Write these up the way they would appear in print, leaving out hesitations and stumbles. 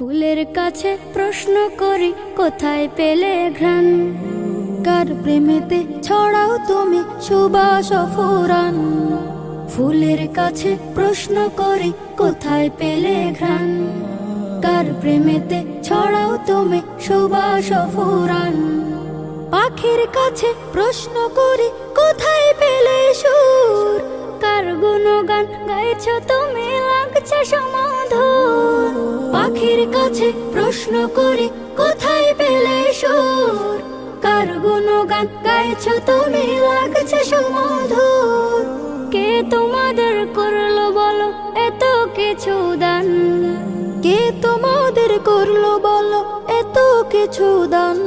ফুলের কাছে প্রশ্ন করি কোথায় পেলে ঘ্রাণ, কার প্রেমেতে ছড়াও তুমি সুবাস ফুরান। ফুলের কাছে প্রশ্ন করি কোথায় পেলে ঘ্রাণ, কার প্রেমেতে ছড়াও তুমি সুবাস ফুরান। পাখির কাছে প্রশ্ন করি কোথায় পেলে সুর, কার গুণগান গাইছ তুমি লাগছে সমাধুর। পাখির কাছে প্রশ্ন করি কোথায় পেলে সুর, কার গুণগান গাইছ তুমি লাগছে সমাধুর। কে তোমাদের করলো বলো এত কিছু দান, কে তোমাদের করলো বলো এত কিছু দান।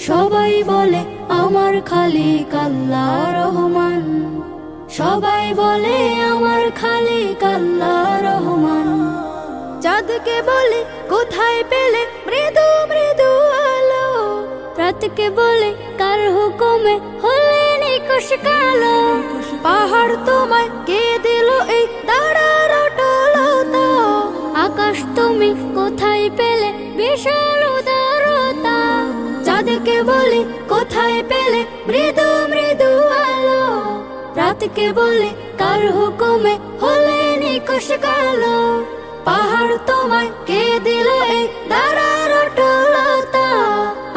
সবাই বলে আমার খালিক আল্লাহ রহমান, সবাই বলে আমার খালিক আল্লাহ রহমান। চাঁদকে বলে কোথায় পেলে মৃদু মৃদু আলো, রাতকে বলে কার হুকুমে হলে নিকশ কালো। পাহাড় তোমায় কে দিল এই দাঁড়ার অটলতা, আকাশ তুমি কোথায় পেলে বিশাল উদারতা। চাঁদকে বলে কোথায় পেলে মৃদু মৃদু আলো, রাতকে বলে কার হুকুমে হলে নিকশ কালো। পাহাড় তোমায় কে দিল এই দাঁড়ার অটলতা,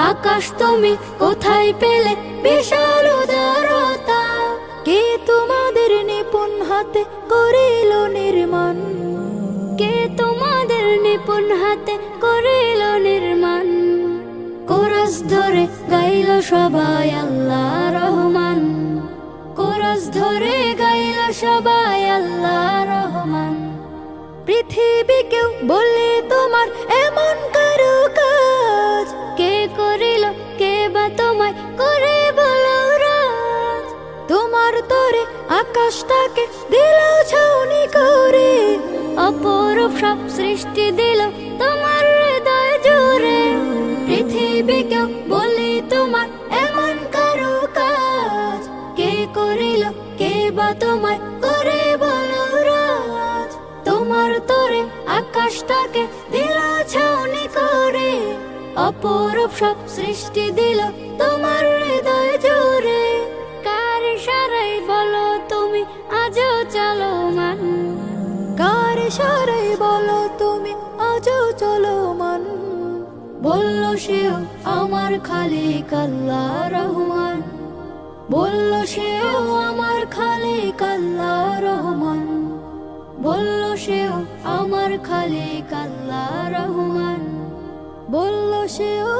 আকাশ তুমি কোথায় পেলে বিশাল উদারতা। কে তোমাদের নিপুণ হাতে করিল নির্মাণ, কে তোমাদের নিপুণ হাতে করিল নির্মাণ। কোরস ধরে গাইল সবাই আল্লাহ রহমান, কোরস ধরে গাইল সবাই আল্লাহ রহমান। পৃথিবীকেও বলে তোমার এমন কারো কাজ, কে করিল কে বা তোমায় করে বলো রাজ। তোমার তরে আকাশটাকে দিল ছাউনি করে, অপরূপ সব সৃষ্টি দিল তোমার হৃদয় জুড়ে। পৃথিবীকেও বলে তোমার এমন কারো কাজ, কে করিল কে বা তোমায় করে বলো রাজ। তোমার তরে আকাশটাকে দিল ছাউনি করে, অপরূপ সব সৃষ্টি দিল তোমার হৃদয় জুড়ে। কার ইশারায় বলো তুমি আজও চলমান, কার ইশারায় বলো তুমি আজও চলমান। বলল সেও আমার খালিক আল্লাহ রহমান, বলল সেও আমার খালিক আল্লাহ রহমান। বলল সেও আমার খালিক আল্লাহ রহমান, বলল সেও